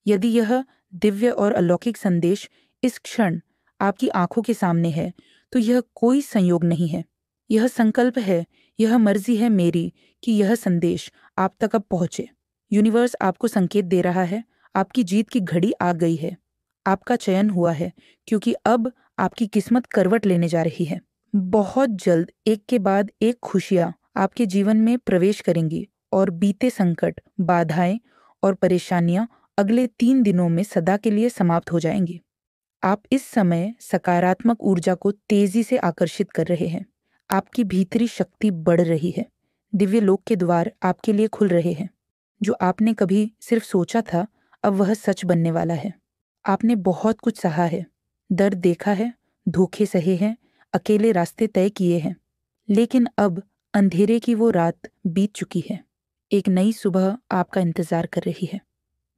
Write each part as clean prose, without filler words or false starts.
यदि यह दिव्य और अलौकिक संदेश इस क्षण आपकी आंखों के सामने है तो यह कोई संयोग नहीं है, यह संकल्प है, यह मर्जी है मेरी कि यह संदेश आप तक अब पहुंचे। यूनिवर्स आपको संकेत दे रहा है, आपकी जीत की घड़ी आ गई है, आपका चयन हुआ है, क्योंकि अब आपकी किस्मत करवट लेने जा रही है। बहुत जल्द एक के बाद एक खुशियां आपके जीवन में प्रवेश करेंगी और बीते संकट, बाधाएं और परेशानियां अगले 3 दिनों में सदा के लिए समाप्त हो जाएंगी। आप इस समय सकारात्मक ऊर्जा को तेजी से आकर्षित कर रहे हैं। आपकी भीतरी शक्ति बढ़ रही है। दिव्य लोक के द्वार आपके लिए खुल रहे हैं। जो आपने कभी सिर्फ सोचा था, अब वह सच बनने वाला है। आपने बहुत कुछ सहा है, दर्द देखा है, धोखे सहे हैं, अकेले रास्ते तय किए हैं, लेकिन अब अंधेरे की वो रात बीत चुकी है। एक नई सुबह आपका इंतजार कर रही है।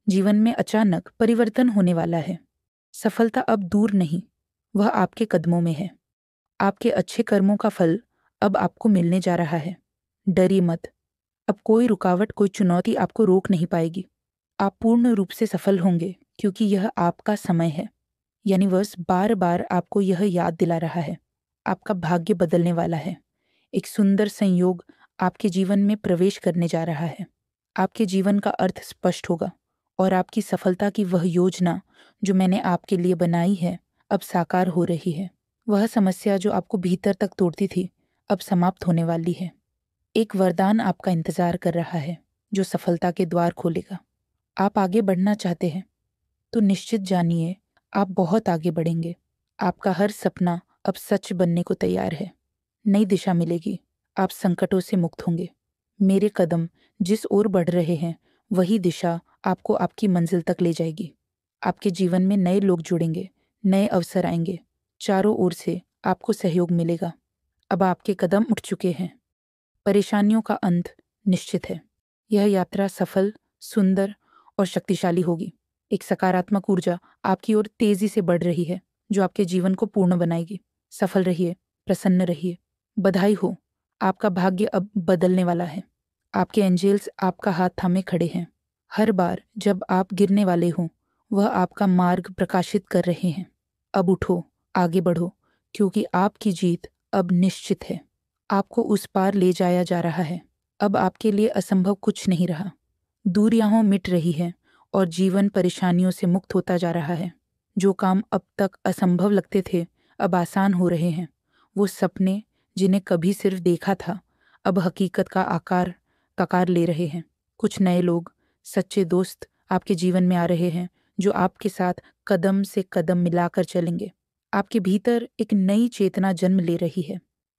जीवन में अचानक परिवर्तन होने वाला है। सफलता अब दूर नहीं, वह आपके कदमों में है। आपके अच्छे कर्मों का फल अब आपको मिलने जा रहा है। डरिए मत, अब कोई रुकावट, कोई चुनौती आपको रोक नहीं पाएगी। आप पूर्ण रूप से सफल होंगे, क्योंकि यह आपका समय है। यूनिवर्स बार बार आपको यह याद दिला रहा है, आपका भाग्य बदलने वाला है। एक सुंदर संयोग आपके जीवन में प्रवेश करने जा रहा है। आपके जीवन का अर्थ स्पष्ट होगा और आपकी सफलता की वह योजना जो मैंने आपके लिए बनाई है अब साकार हो रही है। वह समस्या जो आपको भीतर तक तोड़ती थी अब समाप्त होने वाली है। एक वरदान आपका इंतजार कर रहा है जो सफलता के द्वार खोलेगा। आप आगे बढ़ना चाहते हैं तो निश्चित जानिए आप बहुत आगे बढ़ेंगे। आपका हर सपना अब सच बनने को तैयार है। नई दिशा मिलेगी, आप संकटों से मुक्त होंगे। मेरे कदम जिस ओर बढ़ रहे हैं वही दिशा आपको आपकी मंजिल तक ले जाएगी। आपके जीवन में नए लोग जुड़ेंगे, नए अवसर आएंगे, चारों ओर से आपको सहयोग मिलेगा। अब आपके कदम उठ चुके हैं। परेशानियों का अंत निश्चित है। यह यात्रा सफल, सुंदर और शक्तिशाली होगी। एक सकारात्मक ऊर्जा आपकी ओर तेजी से बढ़ रही है जो आपके जीवन को पूर्ण बनाएगी। सफल रहिए, प्रसन्न रहिए। बधाई हो, आपका भाग्य अब बदलने वाला है। आपके एंजेल्स आपका हाथ थामे खड़े हैं। हर बार जब आप गिरने वाले हों वह आपका मार्ग प्रकाशित कर रहे हैं। अब उठो, आगे बढ़ो, क्योंकि आपकी जीत अब निश्चित है। आपको उस पार ले जाया जा रहा है। अब आपके लिए असंभव कुछ नहीं रहा। दूरियां मिट रही हैं और जीवन परेशानियों से मुक्त होता जा रहा है। जो काम अब तक असंभव लगते थे अब आसान हो रहे हैं। वो सपने जिन्हें कभी सिर्फ देखा था अब हकीकत का आकार ले रहे हैं। कुछ नए लोग, सच्चे दोस्त आपके जीवन में आ रहे हैं जो आपके साथ कदम से कदम मिलाकर चलेंगे। आपके भीतर एक नई चेतना जन्म ले रही है।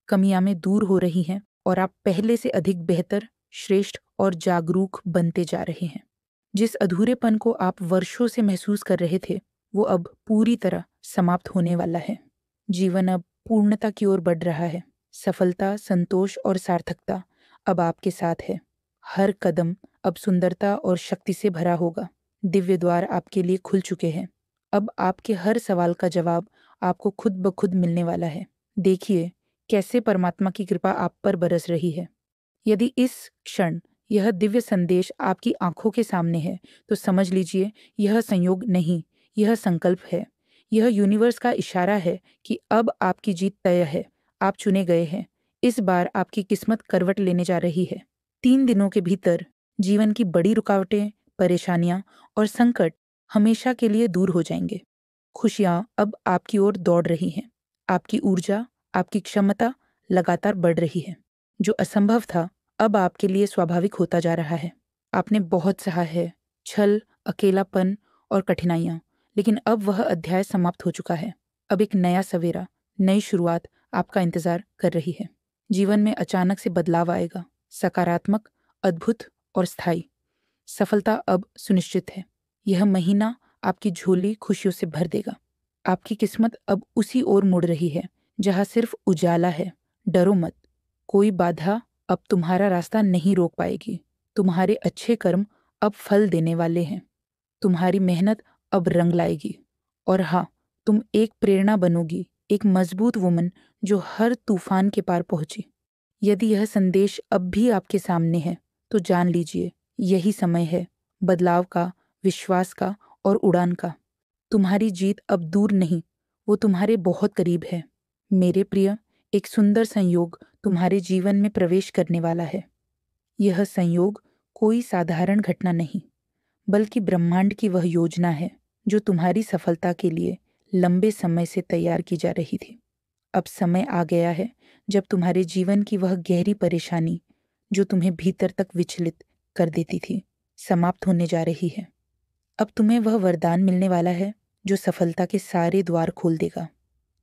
कमियां में दूर हो रही हैं और आप पहले से अधिक बेहतर, श्रेष्ठ और जागरूक बनते जा रहे हैं। जिस अधूरेपन को आप वर्षों से महसूस कर रहे थे वो अब पूरी तरह समाप्त होने वाला है। जीवन अब पूर्णता की ओर बढ़ रहा है। सफलता, संतोष और सार्थकता अब आपके साथ है। हर कदम अब सुंदरता और शक्ति से भरा होगा। दिव्य द्वार आपके लिए खुल चुके हैं। अब आपके हर सवाल का जवाब आपको खुद ब खुद मिलने वाला है। देखिए कैसे परमात्मा की कृपा आप पर बरस रही है। यदि इस क्षण यह दिव्य संदेश आपकी आंखों के सामने है तो समझ लीजिए यह संयोग नहीं, यह संकल्प है। यह यूनिवर्स का इशारा है कि अब आपकी जीत तय है। आप चुने गए हैं। इस बार आपकी किस्मत करवट लेने जा रही है। 3 दिनों के भीतर जीवन की बड़ी रुकावटें, परेशानियां और संकट हमेशा के लिए दूर हो जाएंगे। खुशियां अब आपकी ओर दौड़ रही हैं। आपकी ऊर्जा, आपकी क्षमता लगातार बढ़ रही है। जो असंभव था अब आपके लिए स्वाभाविक होता जा रहा है। आपने बहुत सहा है, छल, अकेलापन और कठिनाइयां, लेकिन अब वह अध्याय समाप्त हो चुका है। अब एक नया सवेरा, नई शुरुआत आपका इंतजार कर रही है। जीवन में अचानक से बदलाव आएगा, सकारात्मक, अद्भुत और स्थायी। सफलता अब सुनिश्चित है। यह महीना आपकी झोली खुशियों से भर देगा। आपकी किस्मत अब उसी ओर मुड़ रही है जहां सिर्फ उजाला है। डरो मत, कोई बाधा अब तुम्हारा रास्ता नहीं रोक पाएगी। तुम्हारे अच्छे कर्म अब फल देने वाले हैं। तुम्हारी मेहनत अब रंग लाएगी। और हाँ, तुम एक प्रेरणा बनोगी, एक मजबूत वुमन जो हर तूफान के पार पहुंची। यदि यह संदेश अब भी आपके सामने है तो जान लीजिए यही समय है बदलाव का, विश्वास का और उड़ान का। तुम्हारी जीत अब दूर नहीं, वो तुम्हारे बहुत करीब है। मेरे प्रिय, एक सुंदर संयोग तुम्हारे जीवन में प्रवेश करने वाला है। यह संयोग कोई साधारण घटना नहीं, बल्कि ब्रह्मांड की वह योजना है जो तुम्हारी सफलता के लिए लंबे समय से तैयार की जा रही थी। अब समय आ गया है जब तुम्हारे जीवन की वह गहरी परेशानी जो तुम्हें भीतर तक विचलित कर देती थी, समाप्त होने जा रही है। अब तुम्हें वह वरदान मिलने वाला है जो सफलता के सारे द्वार खोल देगा।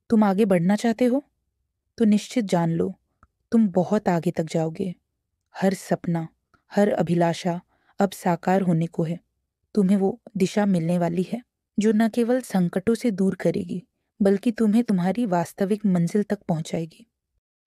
तुम आगे बढ़ना चाहते हो तो निश्चित जान लो, तुम बहुत आगे तक जाओगे। हर सपना, हर अभिलाषा अब साकार होने को है। तुम्हें वो दिशा मिलने वाली है जो न केवल संकटों से दूर करेगी, बल्कि तुम्हें तुम्हारी वास्तविक मंजिल तक पहुंचाएगी।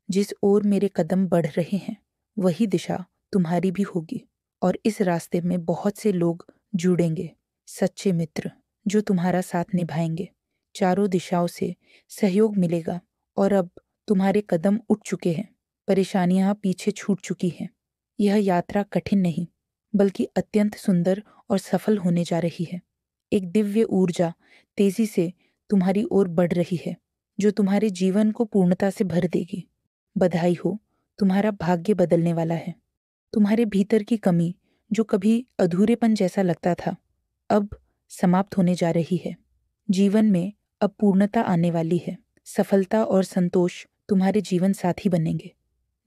जिस ओर मेरे कदम बढ़ रहे हैं, वही दिशा तुम्हारी भी होगी। और इस रास्ते में बहुत से लोग जुड़ेंगे, सच्चे मित्र जो तुम्हारा साथ निभाएंगे। चारों दिशाओं से सहयोग मिलेगा और अब तुम्हारे कदम उठ चुके हैं, परेशानियां पीछे छूट चुकी हैं। यह यात्रा कठिन नहीं, बल्कि अत्यंत सुंदर और सफल होने जा रही है। एक दिव्य ऊर्जा तेजी से तुम्हारी ओर बढ़ रही है जो तुम्हारे जीवन को पूर्णता से भर देगी। बधाई हो, तुम्हारा भाग्य बदलने वाला है। तुम्हारे भीतर की कमी, जो कभी अधूरेपन जैसा लगता था, अब समाप्त होने जा रही है। जीवन में अब पूर्णता आने वाली है। सफलता और संतोष तुम्हारे जीवन साथी बनेंगे।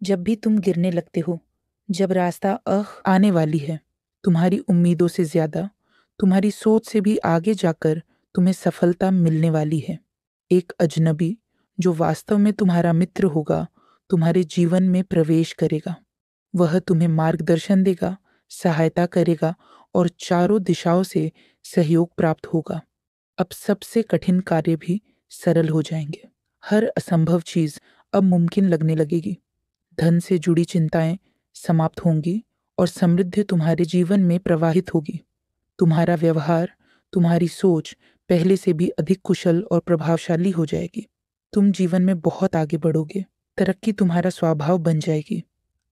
जब भी तुम गिरने लगते हो, जब रास्ता आने वाली है, तुम्हारी उम्मीदों से ज्यादा, तुम्हारी सोच से भी आगे जाकर तुम्हें सफलता मिलने वाली है। एक अजनबी जो वास्तव में तुम्हारा मित्र होगा, तुम्हारे जीवन में प्रवेश करेगा। वह तुम्हें मार्गदर्शन देगा, सहायता करेगा और चारों दिशाओं से सहयोग प्राप्त होगा। अब सबसे कठिन कार्य भी सरल हो जाएंगे। हर असंभव चीज अब मुमकिन लगने लगेगी। धन से जुड़ी चिंताएं समाप्त होंगी और समृद्धि तुम्हारे जीवन में प्रवाहित होगी। तुम्हारा व्यवहार, तुम्हारी सोच पहले से भी अधिक कुशल और प्रभावशाली हो जाएगी। तुम जीवन में बहुत आगे बढ़ोगे। तरक्की तुम्हारा स्वभाव बन जाएगी।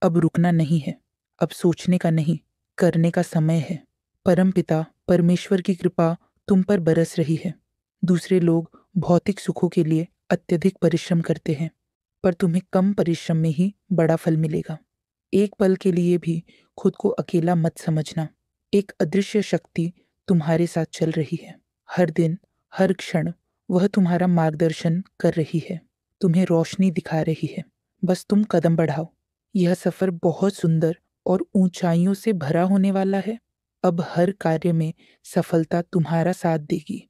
अब रुकना नहीं है, अब सोचने का नहीं, करने का समय है। परमपिता परमेश्वर की कृपा तुम पर बरस रही है। दूसरे लोग भौतिक सुखों के लिए अत्यधिक परिश्रम करते हैं, पर तुम्हें कम परिश्रम में ही बड़ा फल मिलेगा। एक पल के लिए भी खुद को अकेला मत समझना। एक अदृश्य शक्ति तुम्हारे साथ चल रही है। हर दिन, हर क्षण वह तुम्हारा मार्गदर्शन कर रही है, तुम्हें रोशनी दिखा रही है। बस तुम कदम बढ़ाओ। यह सफर बहुत सुंदर और ऊंचाइयों से भरा होने वाला है। अब हर कार्य में सफलता तुम्हारा साथ देगी।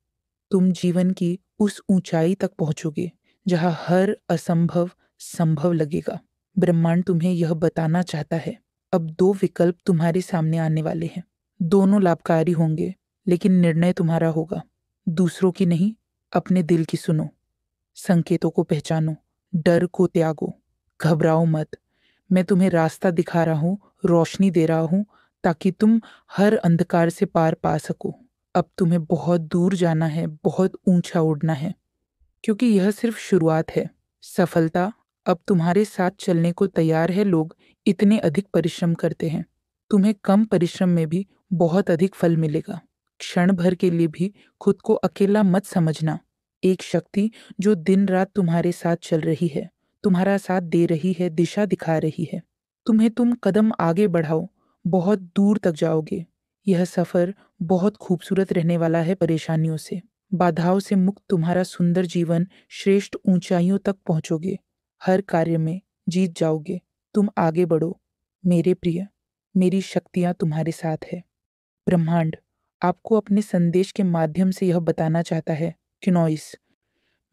तुम जीवन की उस ऊंचाई तक पहुंचोगे जहां हर असंभव संभव लगेगा। ब्रह्मांड तुम्हें यह बताना चाहता है, अब दो विकल्प तुम्हारे सामने आने वाले हैं। दोनों लाभकारी होंगे, लेकिन निर्णय तुम्हारा होगा। दूसरों की नहीं, अपने दिल की सुनो। संकेतों को पहचानो, डर को त्यागो, घबराओ मत। मैं तुम्हें रास्ता दिखा रहा हूँ, रोशनी दे रहा हूँ, ताकि तुम हर अंधकार से पार पा सको। अब तुम्हें बहुत दूर जाना है, बहुत ऊंचा उड़ना है, क्योंकि यह सिर्फ शुरुआत है। सफलता अब तुम्हारे साथ चलने को तैयार है। लोग इतने अधिक परिश्रम करते हैं, तुम्हें कम परिश्रम में भी बहुत अधिक फल मिलेगा। क्षण भर के लिए भी खुद को अकेला मत समझना। एक शक्ति जो दिन रात तुम्हारे साथ चल रही है, तुम्हारा साथ दे रही है, दिशा दिखा रही है। तुम कदम आगे बढ़ाओ, बहुत दूर तक जाओगे। यह सफर बहुत खूबसूरत रहने वाला है। परेशानियों से, बाधाओं से मुक्त तुम्हारा सुंदर जीवन श्रेष्ठ ऊंचाइयों तक पहुंचोगे। हर कार्य में जीत जाओगे। तुम आगे बढ़ो मेरे प्रिय, मेरी शक्तियां तुम्हारे साथ है। ब्रह्मांड आपको अपने संदेश के माध्यम से यह बताना चाहता है कि नॉइस,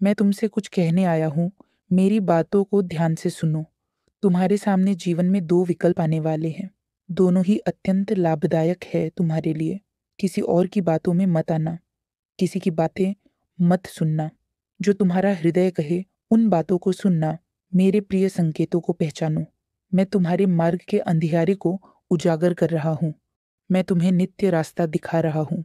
मैं तुमसे कुछ कहने आया हूँ। मेरी बातों को ध्यान से सुनो। तुम्हारे सामने जीवन में दो विकल्प आने वाले हैं। दोनों ही अत्यंत लाभदायक है तुम्हारे लिए। किसी और की बातों में मत आना, किसी की बातें मत सुनना। जो तुम्हारा हृदय कहे उन बातों को सुनना। मेरे प्रिय संकेतों को पहचानो। मैं तुम्हारे मार्ग के अंधियारे को उजागर कर रहा हूँ। मैं तुम्हें नित्य रास्ता दिखा रहा हूँ।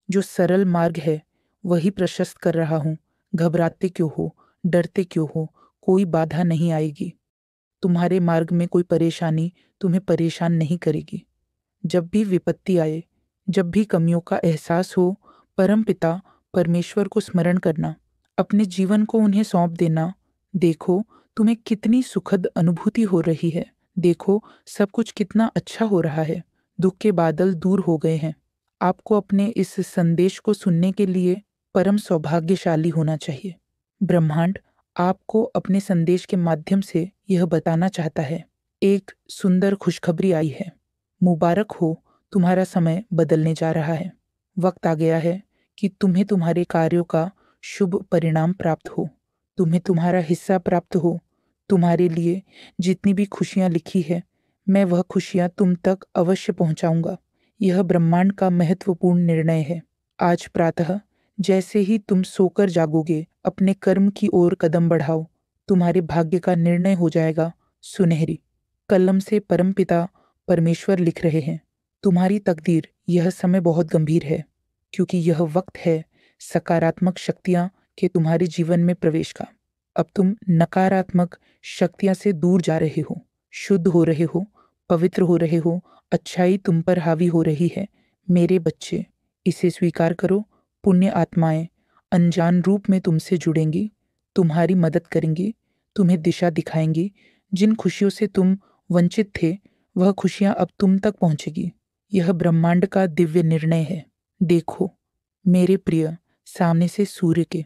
जो सरल मार्ग है वही प्रशस्त कर रहा हूँ। घबराते क्यों हो, डरते क्यों हो? कोई बाधा नहीं आएगी। तुम्हारे मार्ग में कोई परेशानी तुम्हें परेशान नहीं करेगी। जब भी विपत्ति आए, जब भी कमियों का एहसास हो, परमपिता परमेश्वर को स्मरण करना, अपने जीवन को उन्हें सौंप देना। देखो तुम्हें कितनी सुखद अनुभूति हो रही है। देखो सब कुछ कितना अच्छा हो रहा है। दुख के बादल दूर हो गए हैं। आपको अपने इस संदेश को सुनने के लिए परम सौभाग्यशाली होना चाहिए। ब्रह्मांड आपको अपने संदेश के माध्यम से यह बताना चाहता है। एक सुंदर खुशखबरी आई है। मुबारक हो, तुम्हारा समय बदलने जा रहा है। वक्त आ गया है कि तुम्हें तुम्हारे कार्यों का शुभ परिणाम प्राप्त हो, तुम्हें तुम्हारा हिस्सा प्राप्त हो। तुम्हारे लिए जितनी भी खुशियां लिखी है, मैं वह खुशियां तुम तक अवश्य पहुंचाऊंगा। यह ब्रह्मांड का महत्वपूर्ण निर्णय है। आज प्रातः जैसे ही तुम सोकर जागोगे, अपने कर्म की ओर कदम बढ़ाओ। तुम्हारे भाग्य का निर्णय हो जाएगा सुनहरी। कलम से परमपिता परमेश्वर लिख रहे हैं, तुम्हारी तकदीर यह समय बहुत गंभीर है, क्योंकि यह वक्त है सकारात्मक शक्तियां के तुम्हारे जीवन में प्रवेश का। अब तुम नकारात्मक शक्तियां से दूर जा रहे हो, शुद्ध हो रहे हो, पवित्र हो रहे हो। अच्छाई तुम पर हावी हो रही है। मेरे बच्चे, इसे स्वीकार करो। पुण्य आत्माएं अनजान रूप में तुमसे जुड़ेंगी, तुम्हारी मदद करेंगी, तुम्हें दिशा दिखाएंगी। जिन खुशियों से तुम वंचित थे, वह खुशियां अब तुम तक पहुंचेगी। यह ब्रह्मांड का दिव्य निर्णय है। देखो मेरे प्रिय, सामने से सूर्य के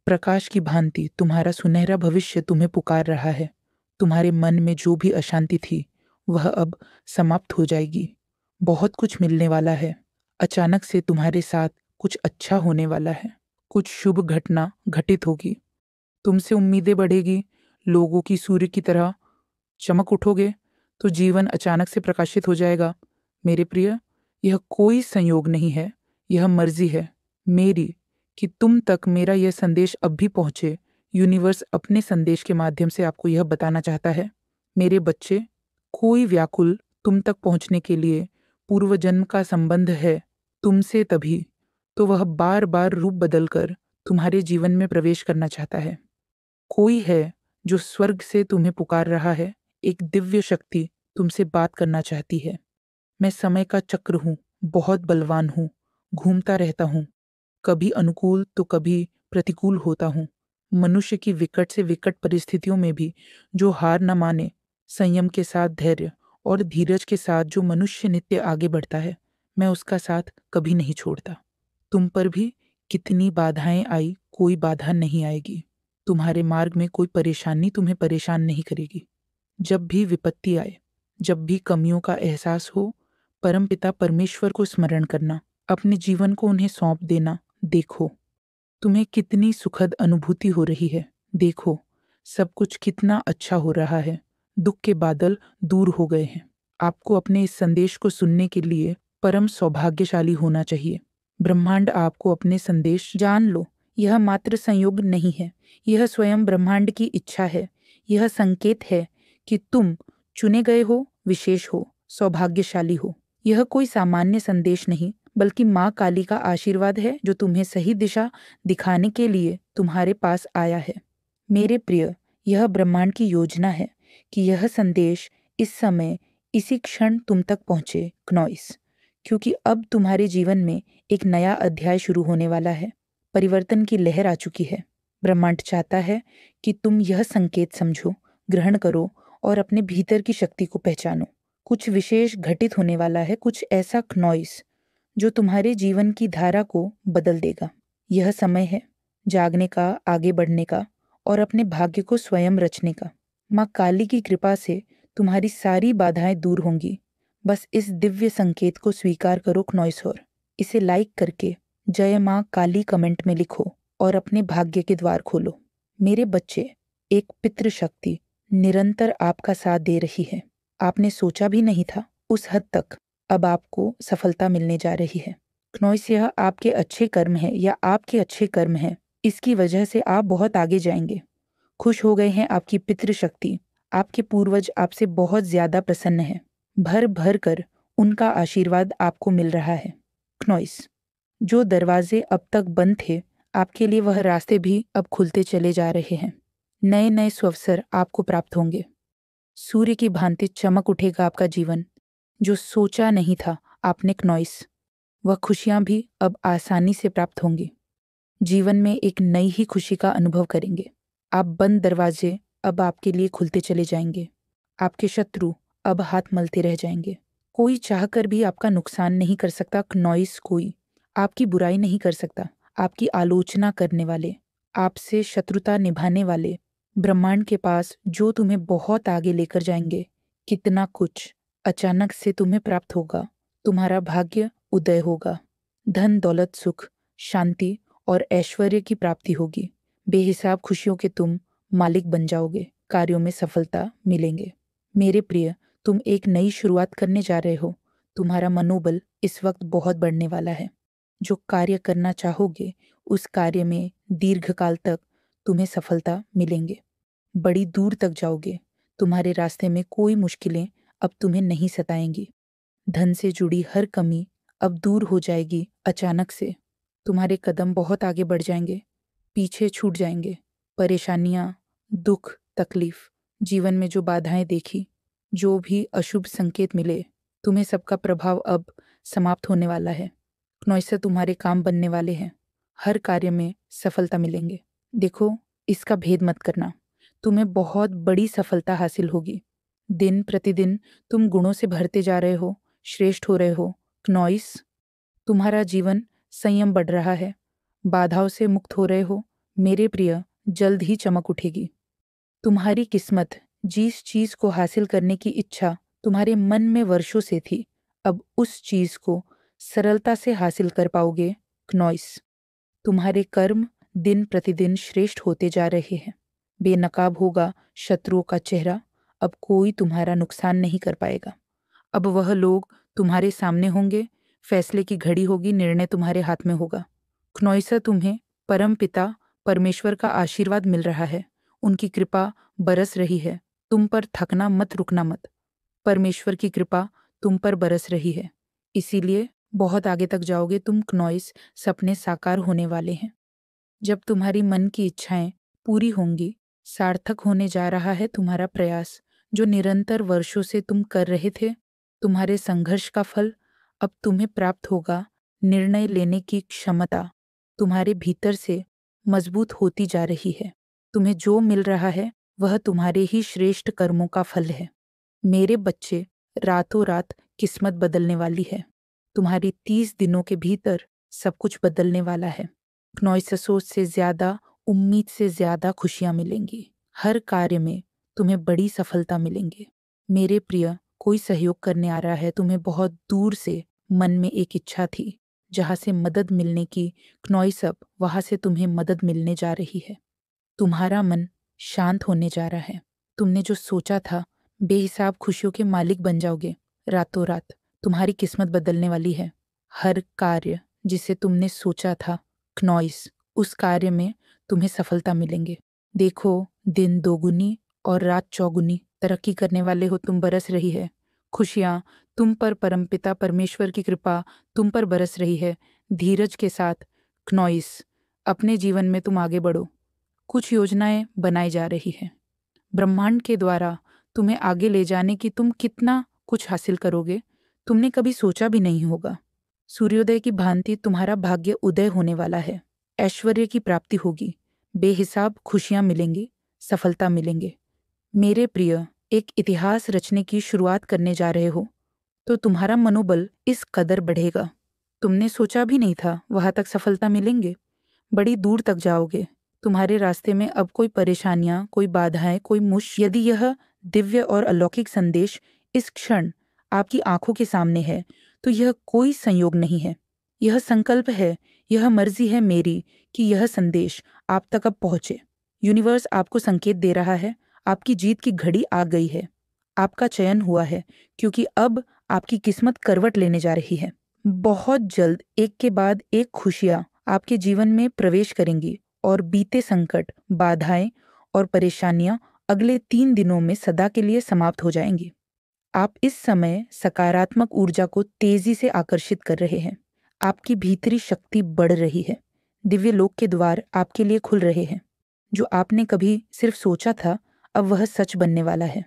प्रकाश की भांति तुम्हारा सुनहरा भविष्य तुम्हें पुकार रहा है। तुम्हारे मन में जो भी अशांति थी, वह अब समाप्त हो जाएगी। बहुत कुछ मिलने वाला है। अचानक से तुम्हारे साथ कुछ अच्छा होने वाला है। कुछ शुभ घटना घटित होगी। तुमसे उम्मीदें बढ़ेगी। लोगों की सूर्य की तरह चमक उठोगे तो जीवन अचानक से प्रकाशित हो जाएगा। मेरे प्रिय, यह कोई संयोग नहीं है, यह मर्जी है मेरी कि तुम तक मेरा यह संदेश अब भी पहुंचे। यूनिवर्स अपने संदेश के माध्यम से आपको यह बताना चाहता है, मेरे बच्चे, कोई व्याकुल तुम तक पहुंचने के लिए पूर्व जन्म का संबंध है तुमसे, तभी तो वह बार बार रूप बदलकर तुम्हारे जीवन में प्रवेश करना चाहता है। कोई है जो स्वर्ग से तुम्हें पुकार रहा है। एक दिव्य शक्ति तुमसे बात करना चाहती है। मैं समय का चक्र हूँ, बहुत बलवान हूँ, घूमता रहता हूँ, कभी अनुकूल तो कभी प्रतिकूल होता हूँ। मनुष्य की विकट से विकट परिस्थितियों में भी जो हार न माने, संयम के साथ धैर्य और धीरज के साथ जो मनुष्य नित्य आगे बढ़ता है, मैं उसका साथ कभी नहीं छोड़ता। तुम पर भी कितनी बाधाएं आई, कोई बाधा नहीं आएगी। तुम्हारे मार्ग में कोई परेशानी तुम्हें परेशान नहीं करेगी। जब भी विपत्ति आए, जब भी कमियों का एहसास हो, परमपिता परमेश्वर को स्मरण करना, अपने जीवन को उन्हें सौंप देना। देखो तुम्हें कितनी सुखद अनुभूति हो रही है। देखो सब कुछ कितना अच्छा हो रहा है। दुख के बादल दूर हो गए हैं। आपको अपने इस संदेश को सुनने के लिए परम सौभाग्यशाली होना चाहिए। ब्रह्मांड आपको अपने संदेश, जान लो यह मात्र संयोग नहीं है, यह स्वयं ब्रह्मांड की इच्छा है। यह संकेत है कि तुम चुने गए हो, विशेष हो, सौभाग्यशाली हो। यह कोई सामान्य संदेश नहीं, बल्कि माँ काली का आशीर्वाद है, जो तुम्हें सही दिशा दिखाने के लिए तुम्हारे पास आया है। मेरे प्रिय, यह ब्रह्मांड की योजना है कि यह संदेश इस समय, इसी क्षण तुम तक पहुँचे क्नॉइस, क्योंकि अब तुम्हारे जीवन में एक नया अध्याय शुरू होने वाला है। परिवर्तन की लहर आ चुकी है। ब्रह्मांड चाहता है कि तुम यह संकेत समझो, ग्रहण करो और अपने भीतर की शक्ति को पहचानो। कुछ विशेष घटित होने वाला है, कुछ ऐसा क्नॉइस जो तुम्हारे जीवन की धारा को बदल देगा। यह समय है जागने का, आगे बढ़ने का और अपने भाग्य को स्वयं रचने का। माँ काली की कृपा से तुम्हारी सारी बाधाएं दूर होंगी। बस इस दिव्य संकेत को स्वीकार करो क्नॉइसोर। इसे लाइक करके जय माँ काली कमेंट में लिखो और अपने भाग्य के द्वार खोलो। मेरे बच्चे, एक पितृशक्ति निरंतर आपका साथ दे रही है। आपने सोचा भी नहीं था उस हद तक अब आपको सफलता मिलने जा रही है। क्नॉइस, यह आपके अच्छे कर्म है या आपके अच्छे कर्म है, इसकी वजह से आप बहुत आगे जाएंगे। खुश हो गए हैं आपकी पितृशक्ति। आपके पूर्वज आपसे बहुत ज्यादा प्रसन्न है। भर भर कर उनका आशीर्वाद आपको मिल रहा है। क्नॉइस, जो दरवाजे अब तक बंद थे, आपके लिए वह रास्ते भी अब खुलते चले जा रहे हैं। नए नए सुअवसर आपको प्राप्त होंगे। सूर्य की भांति चमक उठेगा आपका जीवन। जो सोचा नहीं था आपने क्नॉइस, वह खुशियाँ भी अब आसानी से प्राप्त होंगी। जीवन में एक नई ही खुशी का अनुभव करेंगे। आप बंद दरवाजे अब आपके लिए खुलते चले जाएंगे। आपके शत्रु अब हाथ मलते रह जाएंगे। कोई चाहकर भी आपका नुकसान नहीं कर सकता। क्नॉइस कोई आपकी बुराई नहीं कर सकता। आपकी आलोचना करने वाले, आपसे शत्रुता निभाने वाले ब्रह्मांड के पास जो तुम्हें बहुत आगे लेकर जाएंगे। कितना कुछ अचानक से तुम्हें प्राप्त होगा। तुम्हारा भाग्य उदय होगा। धन दौलत सुख शांति और ऐश्वर्य की प्राप्ति होगी। बेहिसाब खुशियों के तुम मालिक बन जाओगे। कार्यों में सफलता मिलेंगे। मेरे प्रिय, तुम एक नई शुरुआत करने जा रहे हो। तुम्हारा मनोबल इस वक्त बहुत बढ़ने वाला है। जो कार्य करना चाहोगे उस कार्य में दीर्घकाल तक तुम्हें सफलता मिलेंगे। बड़ी दूर तक जाओगे। तुम्हारे रास्ते में कोई मुश्किलें अब तुम्हें नहीं सताएंगी। धन से जुड़ी हर कमी अब दूर हो जाएगी। अचानक से तुम्हारे कदम बहुत आगे बढ़ जाएंगे, पीछे छूट जाएंगे। परेशानियां, दुख, तकलीफ, जीवन में जो बाधाएं देखी, जो भी अशुभ संकेत मिले, तुम्हें सबका प्रभाव अब समाप्त होने वाला है। क्नॉइसर तुम्हारे काम बनने वाले हैं। हर कार्य में सफलता मिलेंगे। देखो, इसका भेद मत करना। तुम्हें बहुत बड़ी सफलता हासिल होगी। दिन प्रतिदिन तुम गुणों से भरते जा रहे हो, श्रेष्ठ हो रहे हो। क्नॉइस, तुम्हारा जीवन संयम बढ़ रहा है। बाधाओं से मुक्त हो रहे हो। मेरे प्रिय, जल्द ही चमक उठेगी। तुम्हारी किस्मत, जिस चीज को हासिल करने की इच्छा तुम्हारे मन में वर्षों से थी, अब उस चीज को सरलता से हासिल कर पाओगे। क्नॉइस, तुम्हारे कर्म दिन प्रतिदिन श्रेष्ठ होते जा रहे हैं। बेनकाब होगा शत्रुओं का चेहरा। अब कोई तुम्हारा नुकसान नहीं कर पाएगा। अब वह लोग तुम्हारे सामने होंगे। फैसले की घड़ी होगी। निर्णय तुम्हारे हाथ में होगा। क्नॉइसर, तुम्हें परम पिता परमेश्वर का आशीर्वाद मिल रहा है। उनकी कृपा बरस रही है। तुम पर थकना मत, रुकना मत। परमेश्वर की कृपा तुम पर बरस रही है, इसीलिए बहुत आगे तक जाओगे तुम। क्नॉइस, सपने साकार होने वाले हैं। जब तुम्हारी मन की इच्छाएं पूरी होंगी, सार्थक होने जा रहा है तुम्हारा प्रयास जो निरंतर वर्षों से तुम कर रहे थे। तुम्हारे संघर्ष का फल अब तुम्हें प्राप्त होगा। निर्णय लेने की क्षमता तुम्हारे भीतर से मजबूत होती जा रही है। तुम्हें जो मिल रहा है वह तुम्हारे ही श्रेष्ठ कर्मों का फल है। मेरे बच्चे, रातों रात किस्मत बदलने वाली है। तुम्हारी 30 दिनों के भीतर सब कुछ बदलने वाला है। क्नॉइससोस से ज्यादा, उम्मीद से ज्यादा खुशियां मिलेंगी। हर कार्य में तुम्हें बड़ी सफलता मिलेंगे। मेरे प्रिय, कोई सहयोग करने आ रहा है। तुम्हें बहुत दूर से मन में एक इच्छा थी जहां से मदद मिलने की। क्नॉइस, अब वहां से तुम्हें मदद मिलने जा रही है। तुम्हारा मन शांत होने जा रहा है। तुमने जो सोचा था, बेहिसाब खुशियों के मालिक बन जाओगे। रातों रात तुम्हारी किस्मत बदलने वाली है। हर कार्य जिसे तुमने सोचा था क्नॉइस, उस कार्य में तुम्हें सफलता मिलेंगे। देखो, दिन दोगुनी और रात चौगुनी तरक्की करने वाले हो तुम। बरस रही है खुशियाँ तुम पर। परमपिता परमेश्वर की कृपा तुम पर बरस रही है। धीरज के साथ क्नॉइस, अपने जीवन में तुम आगे बढ़ो। कुछ योजनाएं बनाई जा रही हैं ब्रह्मांड के द्वारा तुम्हें आगे ले जाने की। तुम कितना कुछ हासिल करोगे, तुमने कभी सोचा भी नहीं होगा। सूर्योदय की भांति तुम्हारा भाग्य उदय होने वाला है। ऐश्वर्य की प्राप्ति होगी। बेहिसाब खुशियां मिलेंगी, सफलता मिलेंगे। मेरे प्रिय, एक इतिहास रचने की शुरुआत करने जा रहे हो, तो तुम्हारा मनोबल इस कदर बढ़ेगा। तुमने सोचा भी नहीं था वहां तक सफलता मिलेंगे। बड़ी दूर तक जाओगे। तुम्हारे रास्ते में अब कोई परेशानियां, कोई बाधाएं, कोई यदि यह दिव्य और अलौकिक संदेश इस क्षण आपकी आंखों के सामने है, तो यह कोई संयोग नहीं है। यह संकल्प है, यह मर्जी है मेरी कि यह संदेश आप तक अब पहुंचे। यूनिवर्स आपको संकेत दे रहा है, आपकी जीत की घड़ी आ गई है। आपका चयन हुआ है, क्योंकि अब आपकी किस्मत करवट लेने जा रही है। बहुत जल्द एक के बाद एक खुशियां आपके जीवन में प्रवेश करेंगी और बीते संकट, बाधाएं और परेशानियां अगले 3 दिनों में सदा के लिए समाप्त हो जाएंगी। आप इस समय सकारात्मक ऊर्जा को तेजी से आकर्षित कर रहे हैं। आपकी भीतरी शक्ति बढ़ रही है। दिव्य लोक के द्वार आपके लिए खुल रहे हैं। जो आपने कभी सिर्फ सोचा था, अब वह सच बनने वाला है।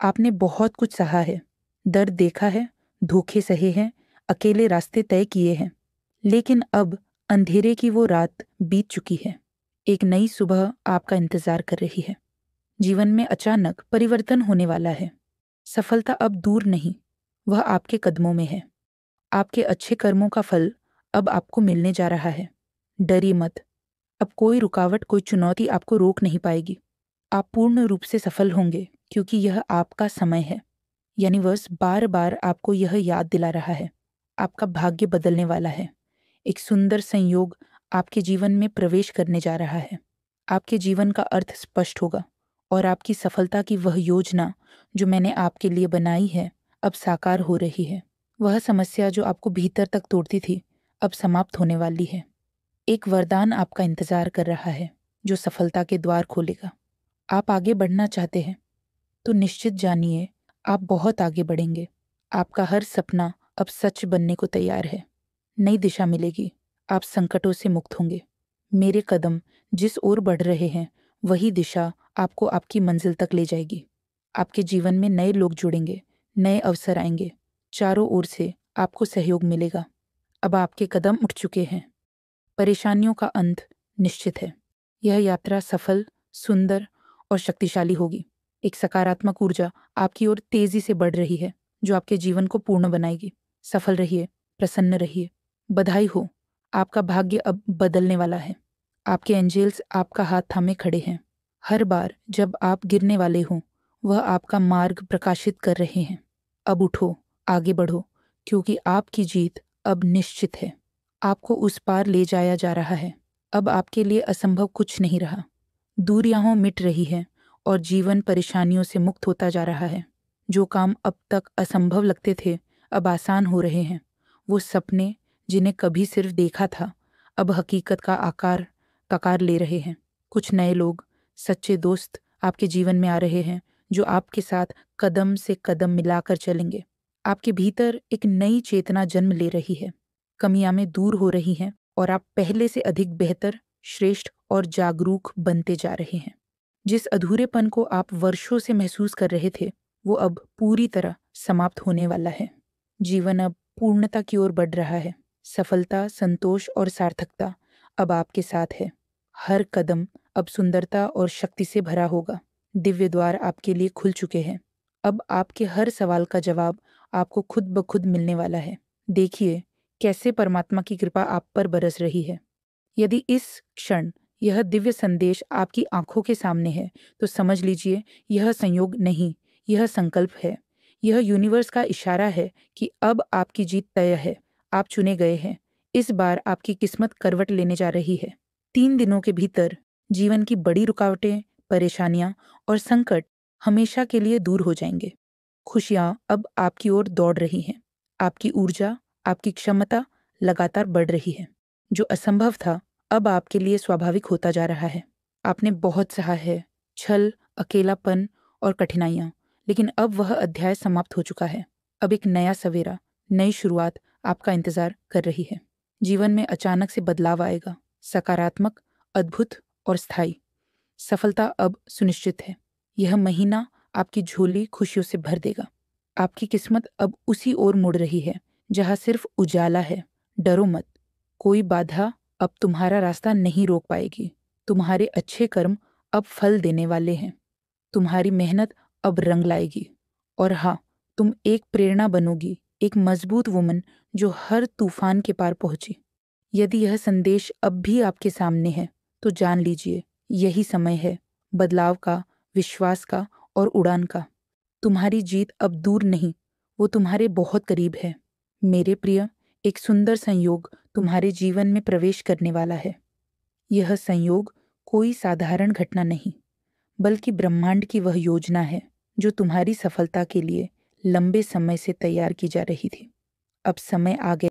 आपने बहुत कुछ सहा है, दर्द देखा है, धोखे सहे हैं, अकेले रास्ते तय किए हैं, लेकिन अब अंधेरे की वो रात बीत चुकी है। एक नई सुबह आपका इंतजार कर रही है। जीवन में अचानक परिवर्तन होने वाला है। सफलता अब दूर नहीं, वह आपके कदमों में है। आपके अच्छे कर्मों का फल अब आपको मिलने जा रहा है। डरिए मत, अब कोई रुकावट, कोई चुनौती आपको रोक नहीं पाएगी। आप पूर्ण रूप से सफल होंगे क्योंकि यह आपका समय है। यूनिवर्स बार बार आपको यह याद दिला रहा है, आपका भाग्य बदलने वाला है। एक सुंदर संयोग आपके जीवन में प्रवेश करने जा रहा है। आपके जीवन का अर्थ स्पष्ट होगा और आपकी सफलता की वह योजना जो मैंने आपके लिए बनाई है अब साकार हो रही है। वह समस्या जो आपको भीतर तक तोड़ती थी अब समाप्त होने वाली है। एक वरदान आपका इंतजार कर रहा है जो सफलता के द्वार खोलेगा। आप आगे बढ़ना चाहते हैं तो निश्चित जानिए आप बहुत आगे बढ़ेंगे। आपका हर सपना अब सच बनने को तैयार है। नई दिशा मिलेगी, आप संकटों से मुक्त होंगे। मेरे कदम जिस ओर बढ़ रहे हैं वही दिशा आपको आपकी मंजिल तक ले जाएगी। आपके जीवन में नए लोग जुड़ेंगे, नए अवसर आएंगे, चारों ओर से आपको सहयोग मिलेगा। अब आपके कदम उठ चुके हैं। परेशानियों का अंत निश्चित है। यह यात्रा सफल, सुंदर और शक्तिशाली होगी। एक सकारात्मक ऊर्जा आपकी ओर तेजी से बढ़ रही है जो आपके जीवन को पूर्ण बनाएगी। सफल रहिए, प्रसन्न रहिए। बधाई हो, आपका भाग्य अब बदलने वाला है। आपके एंजेल्स आपका हाथ थामे खड़े हैं। हर बार जब आप गिरने वाले हों वह आपका मार्ग प्रकाशित कर रहे हैं। अब उठो, आगे बढ़ो, क्योंकि आपकी जीत अब निश्चित है। आपको उस पार ले जाया जा रहा है। अब आपके लिए असंभव कुछ नहीं रहा। दूरियां मिट रही है और जीवन परेशानियों से मुक्त होता जा रहा है। जो काम अब तक असंभव लगते थे अब आसान हो रहे हैं। वो सपने जिन्हें कभी सिर्फ देखा था अब हकीकत का आकार ले रहे हैं। कुछ नए लोग, सच्चे दोस्त आपके जीवन में आ रहे हैं जो आपके साथ कदम से कदम मिलाकर चलेंगे। आपके भीतर एक नई चेतना जन्म ले रही है। कमियां में दूर हो रही हैं और आप पहले से अधिक बेहतर, श्रेष्ठ और जागरूक बनते जा रहे हैं। जिस अधूरेपन को आप वर्षों से महसूस कर रहे थे वो अब पूरी तरह समाप्त होने वाला है। जीवन अब पूर्णता की ओर बढ़ रहा है। सफलता, संतोष और सार्थकता अब आपके साथ है। हर कदम अब सुंदरता और शक्ति से भरा होगा। दिव्य द्वार आपके लिए खुल चुके हैं। अब आपके हर सवाल का जवाब आपको खुद ब खुद मिलने वाला है। देखिए कैसे परमात्मा की कृपा आप पर बरस रही है। यदि इस क्षण यह दिव्य संदेश आपकी आंखों के सामने है तो समझ लीजिए यह संयोग नहीं, यह संकल्प है। यह यूनिवर्स का इशारा है कि अब आपकी जीत तय है। आप चुने गए हैं। इस बार आपकी किस्मत करवट लेने जा रही है। 3 दिनों के भीतर जीवन की बड़ी रुकावटें, परेशानियां और संकट हमेशा के लिए दूर हो जाएंगे। खुशियां अब आपकी ओर दौड़ रही हैं। आपकी ऊर्जा, आपकी क्षमता लगातार बढ़ रही है। जो असंभव था अब आपके लिए स्वाभाविक होता जा रहा है। आपने बहुत सहा है, छल, अकेलापन और कठिनाइयां, लेकिन अब वह अध्याय समाप्त हो चुका है। अब एक नया सवेरा, नई शुरुआत आपका इंतजार कर रही है। जीवन में अचानक से बदलाव आएगा, सकारात्मक, अद्भुत और स्थायी। सफलता अब सुनिश्चित है। यह महीना आपकी झोली खुशियों से भर देगा। आपकी किस्मत अब उसी ओर मुड़ रही है जहां सिर्फ उजाला है। डरो मत, कोई बाधा अब तुम्हारा रास्ता नहीं रोक पाएगी। तुम्हारे अच्छे कर्म अब फल देने वाले हैं। तुम्हारी मेहनत अब रंग लाएगी। और हाँ, तुम एक प्रेरणा बनोगी, एक मजबूत वुमन जो हर तूफान के पार पहुंची। यदि यह संदेश अब भी आपके सामने है तो जान लीजिए यही समय है बदलाव का, विश्वास का और उड़ान का। तुम्हारी जीत अब दूर नहीं, वो तुम्हारे बहुत करीब है। मेरे प्रिय, एक सुंदर संयोग तुम्हारे जीवन में प्रवेश करने वाला है। यह संयोग कोई साधारण घटना नहीं, बल्कि ब्रह्मांड की वह योजना है जो तुम्हारी सफलता के लिए लंबे समय से तैयार की जा रही थी। अब समय आ गया